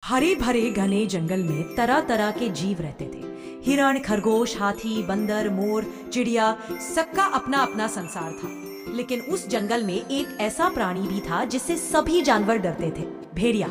हरे भरे घने जंगल में तरह तरह के जीव रहते थे। हिरण, खरगोश, हाथी, बंदर, मोर, चिड़िया, सबका अपना अपना संसार था। लेकिन उस जंगल में एक ऐसा प्राणी भी था जिससे सभी जानवर डरते थे, भेड़िया।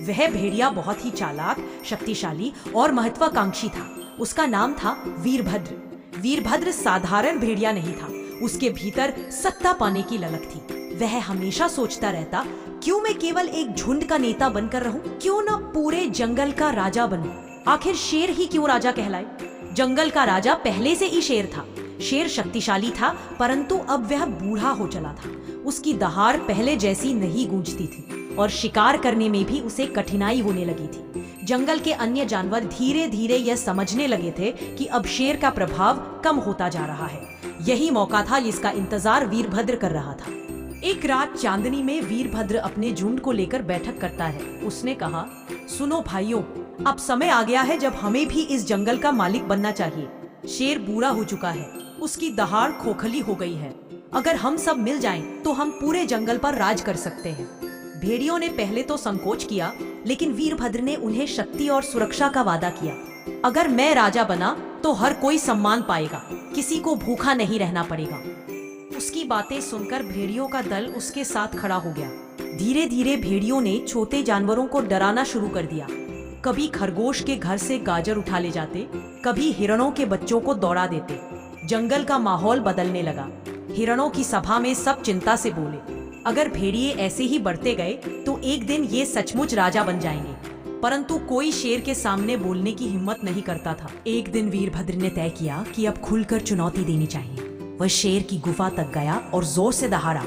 वह भेड़िया बहुत ही चालाक, शक्तिशाली और महत्वाकांक्षी था। उसका नाम था वीरभद्र। वीरभद्र साधारण भेड़िया नहीं था, उसके भीतर सत्ता पाने की ललक थी। वह हमेशा सोचता रहता, क्यों मैं केवल एक झुंड का नेता बनकर रहूं? क्यों न पूरे जंगल का राजा बनूं? आखिर शेर ही क्यों राजा कहलाए? जंगल का राजा पहले से ही शेर था। शेर शक्तिशाली था, परंतु अब वह बूढ़ा हो चला था। उसकी दहाड़ पहले जैसी नहीं गूंजती थी और शिकार करने में भी उसे कठिनाई होने लगी थी। जंगल के अन्य जानवर धीरे धीरे यह समझने लगे थे कि अब शेर का प्रभाव कम होता जा रहा है। यही मौका था जिसका इंतजार वीरभद्र कर रहा था। एक रात चांदनी में वीरभद्र अपने झुंड को लेकर बैठक करता है। उसने कहा, सुनो भाइयों, अब समय आ गया है जब हमें भी इस जंगल का मालिक बनना चाहिए। शेर बूढ़ा हो चुका है, उसकी दहाड़ खोखली हो गई है। अगर हम सब मिल जाएं, तो हम पूरे जंगल पर राज कर सकते हैं। भेड़ियों ने पहले तो संकोच किया, लेकिन वीरभद्र ने उन्हें शक्ति और सुरक्षा का वादा किया। अगर मैं राजा बना तो हर कोई सम्मान पाएगा, किसी को भूखा नहीं रहना पड़ेगा। उसकी बातें सुनकर भेड़ियों का दल उसके साथ खड़ा हो गया। धीरे धीरे भेड़ियों ने छोटे जानवरों को डराना शुरू कर दिया। कभी खरगोश के घर से गाजर उठा ले जाते, कभी हिरणों के बच्चों को दौड़ा देते। जंगल का माहौल बदलने लगा। हिरणों की सभा में सब चिंता से बोले, अगर भेड़िए ऐसे ही बढ़ते गए तो एक दिन ये सचमुच राजा बन जाएंगे। परंतु कोई शेर के सामने बोलने की हिम्मत नहीं करता था। एक दिन वीरभद्र ने तय किया कि अब खुलकर चुनौती देनी चाहिए। वह शेर की गुफा तक गया और जोर से दहाड़ा,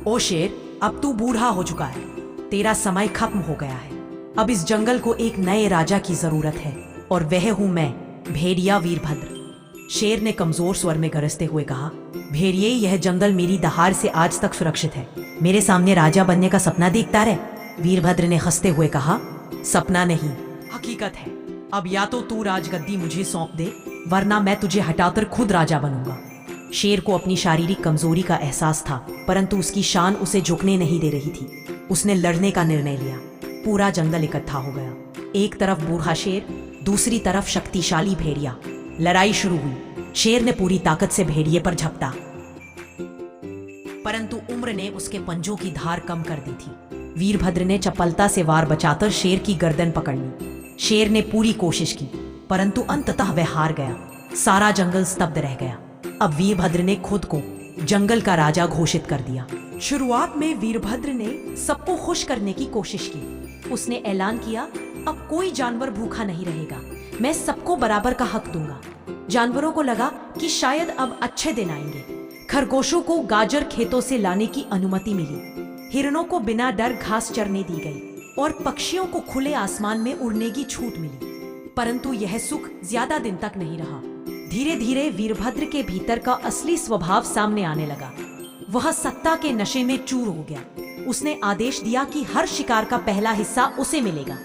ओ शेर, अब तू बूढ़ा हो चुका है, तेरा समय खत्म हो गया है। अब इस जंगल को एक नए राजा की जरूरत है और वह हूं मैं, भेड़िया वीरभद्र। शेर ने कमजोर स्वर में गरजते हुए कहा, भेड़िए, यह जंगल मेरी दहाड़ से आज तक सुरक्षित है। मेरे सामने राजा बनने का सपना देखता रहे। वीरभद्र ने हंसते हुए कहा, सपना नहीं, हकीकत है। अब या तो तू राजगद्दी मुझे सौंप दे, वरना मैं तुझे हटाकर खुद राजा बनूंगा। शेर को अपनी शारीरिक कमजोरी का एहसास था, परंतु उसकी शान उसे झुकने नहीं दे रही थी। उसने लड़ने का निर्णय लिया। पूरा जंगल इकट्ठा हो गया। एक तरफ बूढ़ा शेर, दूसरी तरफ शक्तिशाली भेड़िया। लड़ाई शुरू हुई। शेर ने पूरी ताकत से भेड़िए पर झपटा, परंतु उम्र ने उसके पंजों की धार कम कर दी थी। वीरभद्र ने चपलता से वार बचाकर शेर की गर्दन पकड़ ली। शेर ने पूरी कोशिश की, परंतु अंततः वह हार गया। सारा जंगल स्तब्ध रह गया। अब वीरभद्र ने खुद को जंगल का राजा घोषित कर दिया। शुरुआत में वीरभद्र ने सबको खुश करने की कोशिश की। उसने ऐलान किया, अब कोई जानवर भूखा नहीं रहेगा, मैं सबको बराबर का हक दूंगा। जानवरों को लगा कि शायद अब अच्छे दिन आएंगे। खरगोशों को गाजर खेतों से लाने की अनुमति मिली। हिरणों को बिना डर घास चरने दी गई और पक्षियों को खुले आसमान में उड़ने की छूट मिली। परंतु यह सुख ज्यादा दिन तक नहीं रहा। धीरे धीरे वीरभद्र के भीतर का असली स्वभाव सामने आने लगा। वह सत्ता के नशे में चूर हो गया। उसने आदेश दिया कि हर शिकार का पहला हिस्सा उसे मिलेगा।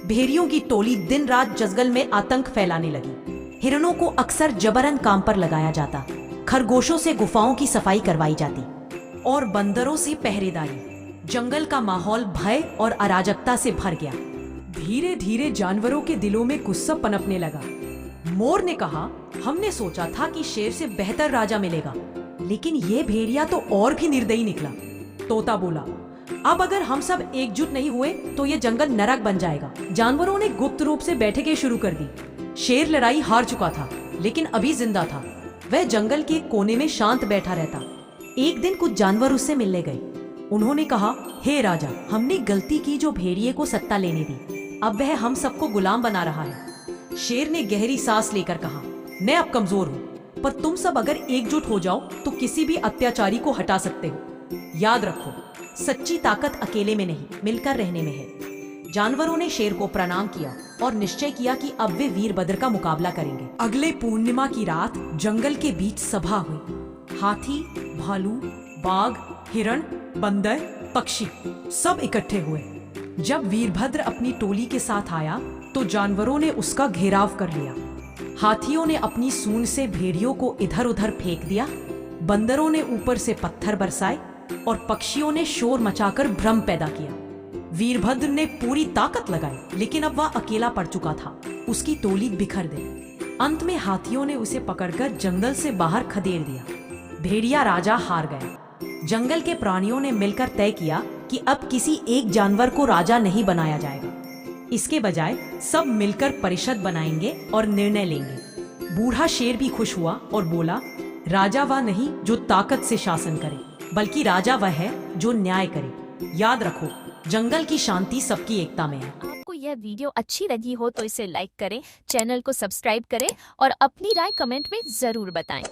भेड़ियों की टोली दिन रात जंगल में आतंक फैलाने लगी। हिरणों को अक्सर जबरन काम पर लगाया जाता, खरगोशों से गुफाओं की सफाई करवाई जाती और बंदरों से पहरेदारी। जंगल का माहौल भय और अराजकता से भर गया। धीरे धीरे जानवरों के दिलों में गुस्सा पनपने लगा। मोर ने कहा, हमने सोचा था कि शेर से बेहतर राजा मिलेगा, लेकिन ये भेड़िया तो और भी निर्दयी निकला। तोता बोला, अब अगर हम सब एकजुट नहीं हुए तो ये जंगल नरक बन जाएगा। जानवरों ने गुप्त रूप से बैठकें शुरू कर दी। शेर लड़ाई हार चुका था, लेकिन अभी जिंदा था। वह जंगल के कोने में शांत बैठा रहता। एक दिन कुछ जानवर उससे मिलने गए। उन्होंने कहा, हे राजा, हमने गलती की जो भेड़िए को सत्ता लेने दी। अब वह हम सबको गुलाम बना रहा है। शेर ने गहरी सांस लेकर कहा, मैं अब कमजोर हूँ, पर तुम सब अगर एकजुट हो जाओ तो किसी भी अत्याचारी को हटा सकते हो। याद रखो, सच्ची ताकत अकेले में नहीं, मिलकर रहने में है। जानवरों ने शेर को प्रणाम किया और निश्चय किया कि अब वे वीरभद्र का मुकाबला करेंगे। अगले पूर्णिमा की रात जंगल के बीच सभा हुई। हाथी, भालू, बाघ, हिरण, बंदर, पक्षी सब इकट्ठे हुए। जब वीरभद्र अपनी टोली के साथ आया तो जानवरों ने उसका घेराव कर लिया। हाथियों ने अपनी सूंड से भेड़ियों को इधर उधर फेंक दिया। बंदरों ने ऊपर से पत्थर बरसाए और पक्षियों ने शोर मचाकर भ्रम पैदा किया। वीरभद्र ने पूरी ताकत लगाई, लेकिन अब वह अकेला पड़ चुका था। उसकी टोली बिखर गई। अंत में हाथियों ने उसे पकड़कर जंगल से बाहर खदेड़ दिया। भेड़िया राजा हार गया। जंगल के प्राणियों ने मिलकर तय किया कि अब किसी एक जानवर को राजा नहीं बनाया जाएगा। इसके बजाय सब मिलकर परिषद बनाएंगे और निर्णय लेंगे। बूढ़ा शेर भी खुश हुआ और बोला, राजा वह नहीं जो ताकत से शासन करे, बल्कि राजा वह है जो न्याय करे। याद रखो, जंगल की शांति सबकी एकता में है। आपको यह वीडियो अच्छी लगी हो तो इसे लाइक करें, चैनल को सब्सक्राइब करें और अपनी राय कमेंट में जरूर बताएं।